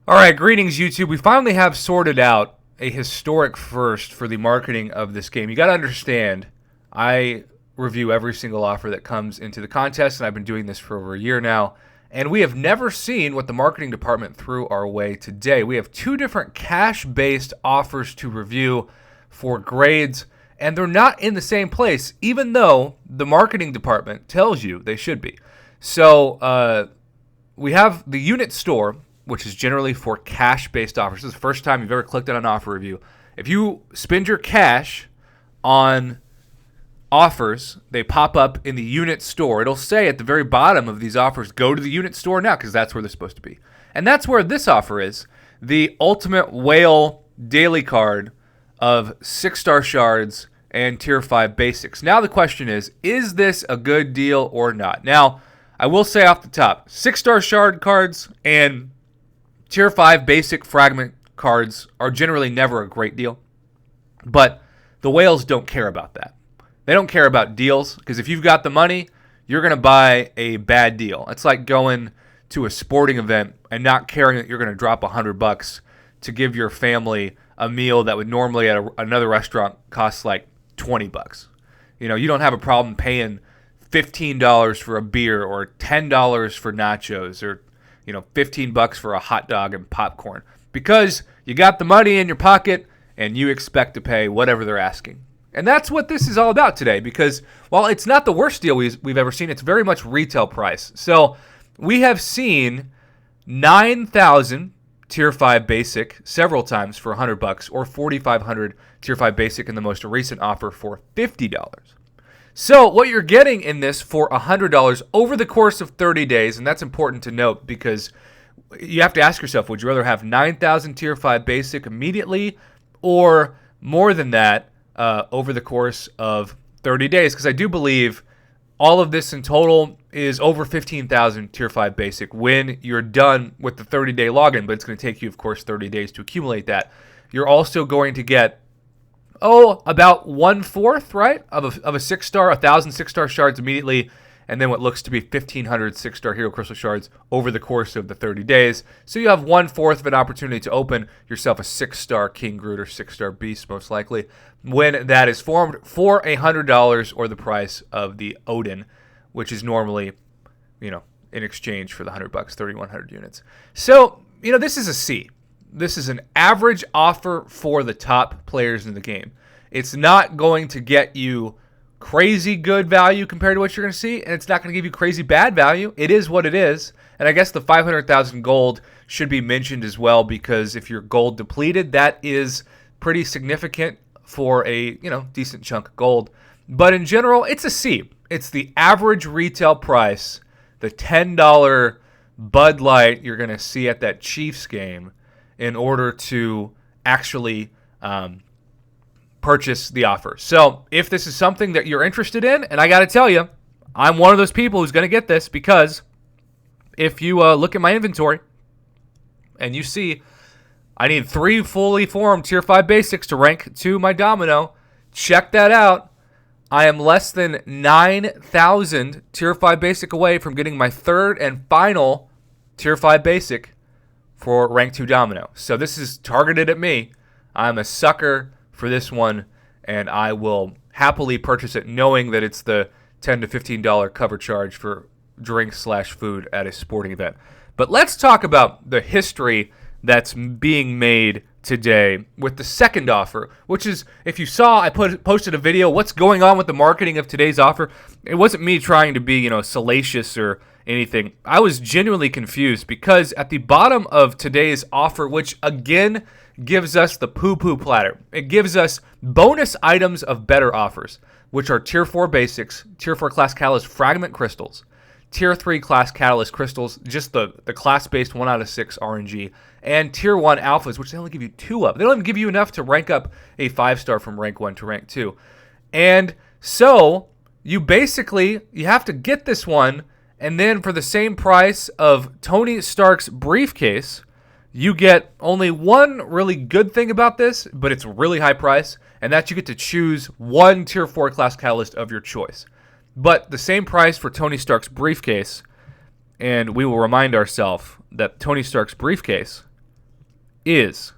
All right, greetings, YouTube. We finally have sorted out a historic first for the marketing of this game. You got to understand, I review every single offer that comes into the contest, and I've been doing this for over a year now, and we have never seen what the marketing department threw our way today. We have two different cash-based offers to review for grades, and they're not in the same place, even though the marketing department tells you they should be. So we have the unit store, which is generally for cash-based offers. This is the first time you've ever clicked on an offer review. If you spend your cash on offers, they pop up in the unit store. It'll say at the very bottom of these offers, go to the unit store now, because that's where they're supposed to be. And that's where this offer is, the Ultimate Whale Daily Card of 6-star shards and Tier 5 basics. Now the question is this a good deal or not? Now, I will say off the top, 6-star shard cards and Tier 5 basic fragment cards are generally never a great deal, but the whales don't care about that. They don't care about deals, because if you've got the money, you're going to buy a bad deal. It's like going to a sporting event and not caring that you're going to drop $100 to give your family a meal that would normally at another restaurant cost like $20. You know, you don't have a problem paying $15 for a beer or $10 for nachos or $15 for a hot dog and popcorn, because you got the money in your pocket and you expect to pay whatever they're asking. And that's what this is all about today, because while it's not the worst deal we've ever seen, it's very much retail price. So we have seen 9,000 Tier 5 basic several times for $100, or 4,500 Tier 5 basic in the most recent offer for $50. So what you're getting in this for $100 over the course of 30 days, and that's important to note, because you have to ask yourself, would you rather have 9,000 Tier 5 basic immediately or more than that over the course of 30 days? Because I do believe all of this in total is over 15,000 Tier 5 basic when you're done with the 30-day login, but it's going to take you, of course, 30 days to accumulate that. You're also going to get about 1/4, right, of a 6-star, 1,000 6-star shards immediately, and then what looks to be 1,500 6-star Hero Crystal shards over the course of the 30 days. So you have 1/4 of an opportunity to open yourself a 6-star King Groot or 6-star Beast, most likely, when that is formed for $100 or the price of the Odin, which is normally, in exchange for the $100, 3,100 units. So, this is a C. This is an average offer for the top players in the game. It's not going to get you crazy good value compared to what you're going to see, and it's not going to give you crazy bad value. It is what it is. And I guess the 500,000 gold should be mentioned as well, because if you're gold depleted, that is pretty significant for a, decent chunk of gold. But in general, it's a C. It's the average retail price, the $10 Bud Light you're going to see at that Chiefs game, in order to actually purchase the offer. So if this is something that you're interested in, and I got to tell you, I'm one of those people who's going to get this, because if you look at my inventory and you see I need 3 fully formed Tier 5 basics to rank to my domino, check that out. I am less than 9,000 Tier 5 basic away from getting my third and final Tier 5 basic for rank 2 domino. So this is targeted at me. I'm a sucker for this one, and I will happily purchase it knowing that it's the $10 to $15 cover charge for drink/food at a sporting event. But let's talk about the history that's being made today with the second offer, which is, if you saw, I posted a video, what's going on with the marketing of today's offer. It wasn't me trying to be, salacious or anything. I was genuinely confused, because at the bottom of today's offer, which again gives us the poo-poo platter, it gives us bonus items of better offers, which are Tier 4 basics, Tier 4 class catalyst fragment crystals, Tier 3 class catalyst crystals, just the class-based 1 out of 6 RNG, and Tier 1 alphas, which they only give you 2 of. They don't even give you enough to rank up a 5-star from rank 1 to rank 2. And so you have to get this one, and then for the same price of Tony Stark's briefcase, you get only one really good thing about this, but it's a really high price, and that you get to choose one Tier 4 class catalyst of your choice. But the same price for Tony Stark's briefcase, and we will remind ourselves that Tony Stark's briefcase is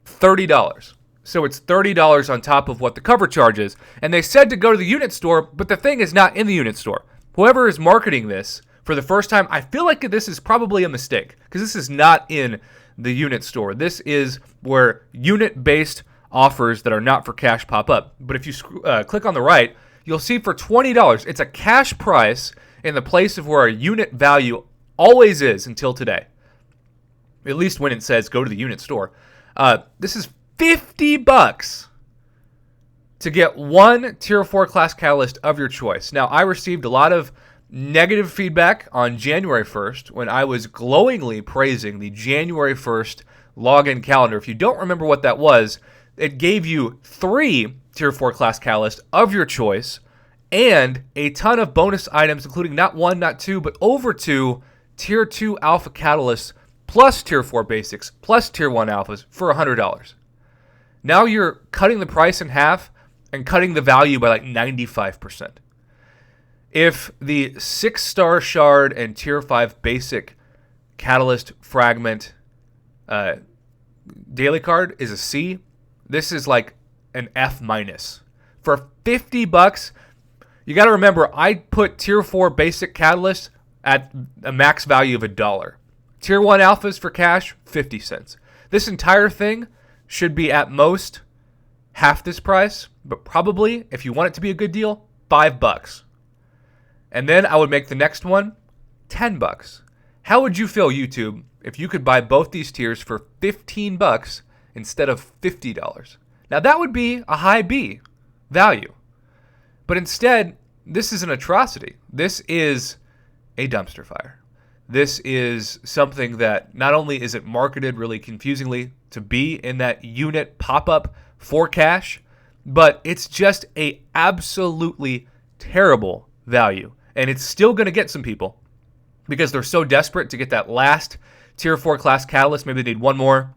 $30. So it's $30 on top of what the cover charge is. And they said to go to the unit store, but the thing is not in the unit store. Whoever is marketing this for the first time, I feel like this is probably a mistake because this is not in the unit store. This is where unit-based offers that are not for cash pop up. But if you click on the right, you'll see for $20, it's a cash price in the place of where a unit value always is until today. At least when it says go to the unit store. This is $50 to get one Tier 4 class catalyst of your choice. Now, I received a lot of negative feedback on January 1st when I was glowingly praising the January 1st login calendar. If you don't remember what that was, it gave you 3 Tier 4 class catalysts of your choice and a ton of bonus items, including not 1, not 2, but over 2 Tier 2 alpha catalysts plus Tier 4 basics plus Tier 1 alphas for $100. Now you're cutting the price in half and cutting the value by like 95%. If the 6-star shard and Tier 5 basic catalyst fragment daily card is a C, this is like an F-. For $50, you got to remember, I put Tier 4 basic catalyst at a max value of $1. Tier 1 alphas for cash, 50 cents. This entire thing should be at most half this price, but probably, if you want it to be a good deal, $5. And then I would make the next one $10. How would you feel, YouTube, if you could buy both these tiers for $15 instead of $50? Now that would be a high B value. But instead, this is an atrocity. This is a dumpster fire. This is something that not only is it marketed really confusingly to be in that unit pop-up for cash, but it's just a absolutely terrible value. And it's still going to get some people because they're so desperate to get that last Tier 4 class catalyst. Maybe they need one more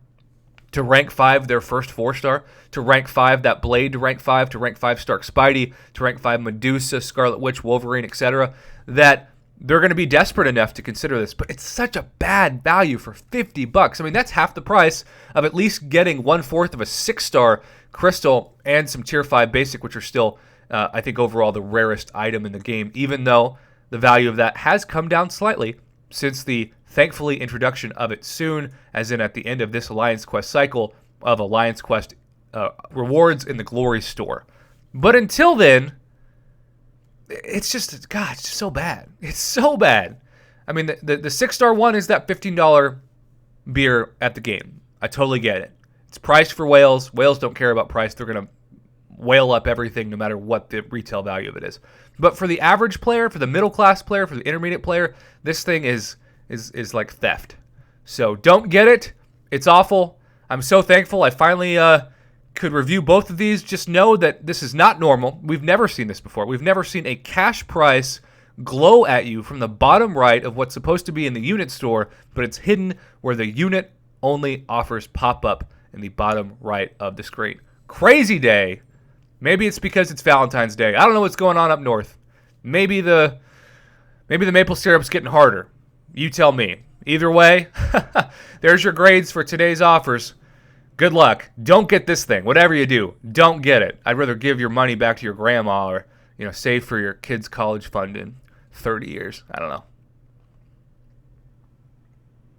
to rank 5 their first 4-star, to rank 5 that Blade, to rank 5, to rank 5 Stark Spidey, to rank 5 Medusa, Scarlet Witch, Wolverine, etc., that they're going to be desperate enough to consider this. But it's such a bad value for $50. I mean, that's half the price of at least getting 1/4 of a 6-star crystal and some Tier 5 basic, which are still, I think, overall the rarest item in the game, even though the value of that has come down slightly since the, thankfully, introduction of it soon, as in at the end of this Alliance Quest cycle of Alliance Quest rewards in the Glory store. But until then, it's just, God, it's just so bad. It's so bad. I mean, the 6-star one is that $15 beer at the game. I totally get it. It's priced for whales. Whales don't care about price. They're going to whale up everything no matter what the retail value of it is. But for the average player, for the middle class player, for the intermediate player, this thing is like theft. So don't get it. It's awful. I'm so thankful I finally could review both of these. Just know that this is not normal. We've never seen this before. We've never seen a cash price glow at you from the bottom right of what's supposed to be in the unit store, but it's hidden where the unit only offers pop up in the bottom right of the screen. Crazy day. Maybe it's because it's Valentine's Day. I don't know what's going on up north. Maybe the maple syrup's getting harder. You tell me. Either way, there's your grades for today's offers. Good luck. Don't get this thing. Whatever you do, don't get it. I'd rather give your money back to your grandma or, save for your kids' college fund in 30 years. I don't know.